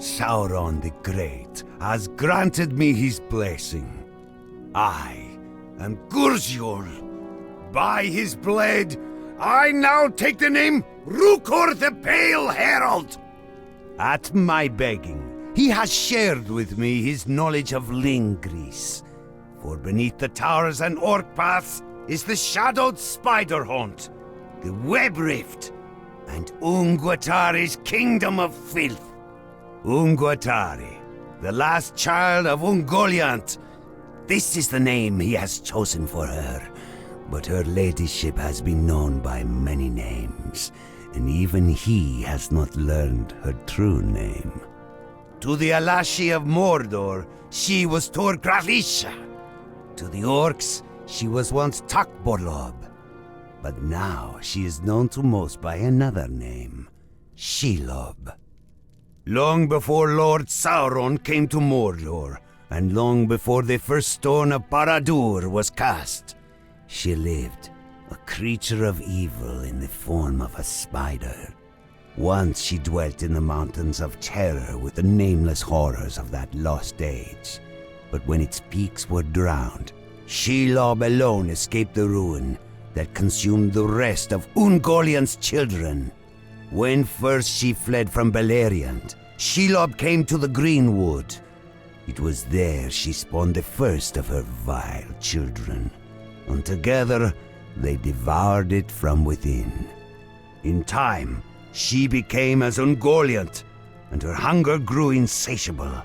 Sauron the Great has granted me his blessing. I am Gúrzyul. By his blade, I now take the name Rûkhor the Pale Herald. At my begging, he has shared with me his knowledge of Lhingris. For beneath the towers and Orc-paths is the shadowed spider haunt, the web rift, and Ungwetári's kingdom of filth. Ungwetári, the last child of Ungoliant. This is the name he has chosen for her. But her ladyship has been known by many names, and even he has not learned her true name. To the Alashi of Mordor, she was Tor-Kralicha. To the Orcs, she was once Takhborkhlob. But now she is known to most by another name, Shelob. Long before Lord Sauron came to Mordor, and long before the first stone of Barad-dûr was cast, she lived, a creature of evil in the form of a spider. Once she dwelt in the mountains of terror with the nameless horrors of that lost age. But when its peaks were drowned, Shelob alone escaped the ruin that consumed the rest of Ungoliant's children. When first she fled from Beleriand, Shelob came to the Greenwood. It was there she spawned the first of her vile children, and together they devoured it from within. In time, she became as Ungoliant, and her hunger grew insatiable.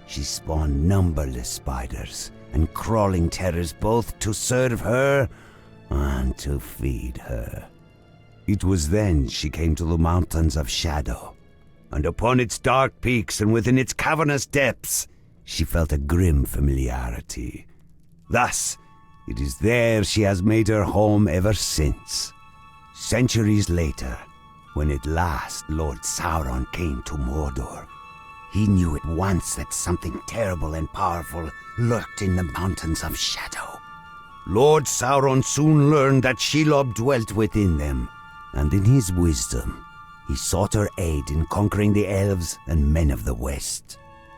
She spawned numberless spiders and crawling terrors, both to serve her and to feed her. It was then she came to the Mountains of Shadow, and upon its dark peaks and within its cavernous depths, she felt a grim familiarity. Thus, it is there she has made her home ever since. Centuries later, when at last Lord Sauron came to Mordor, he knew at once that something terrible and powerful lurked in the Mountains of Shadow. Lord Sauron soon learned that Shelob dwelt within them, and in his wisdom, he sought her aid in conquering the elves and men of the West.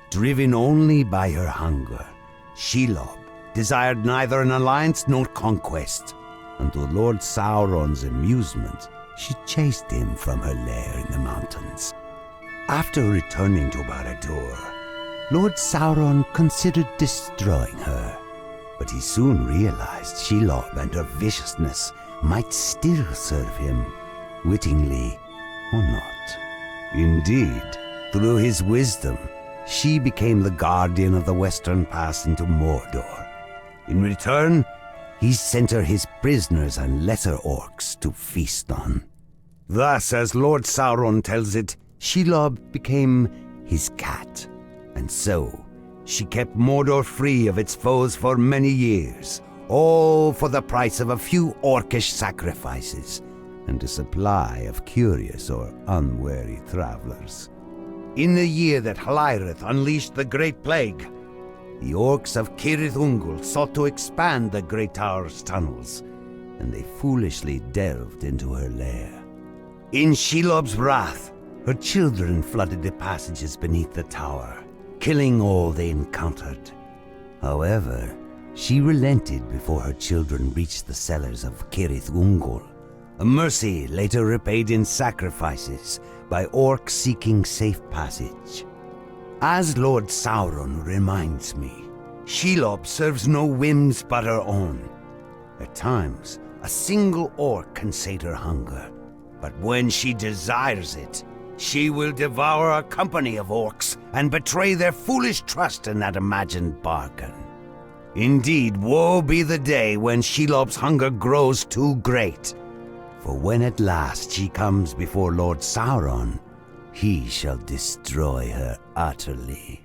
Driven only by her hunger, Shelob desired neither an alliance nor conquest, and to Lord Sauron's amusement, she chased him from her lair in the mountains. After returning to Barad-dûr, Lord Sauron considered destroying her, but he soon realized Shelob and her viciousness might still serve him, wittingly or not. Indeed, through his wisdom, she became the guardian of the western pass into Mordor. In return, he sent her his prisoners and lesser orcs to feast on. Thus, as Lord Sauron tells it, Shelob became his cat, and so she kept Mordor free of its foes for many years, all for the price of a few orcish sacrifices and a supply of curious or unwary travelers. In the year that Hlyrith unleashed the Great Plague, the orcs of Cirith Ungol sought to expand the Great Tower's tunnels, and they foolishly delved into her lair. In Shelob's wrath, her children flooded the passages beneath the tower, killing all they encountered. However, she relented before her children reached the cellars of Cirith Ungol, a mercy later repaid in sacrifices by orcs seeking safe passage. As Lord Sauron reminds me, Shelob serves no whims but her own. At times, a single orc can sate her hunger, but when she desires it, she will devour a company of orcs and betray their foolish trust in that imagined bargain. Indeed, woe be the day when Shelob's hunger grows too great, for when at last she comes before Lord Sauron, he shall destroy her utterly.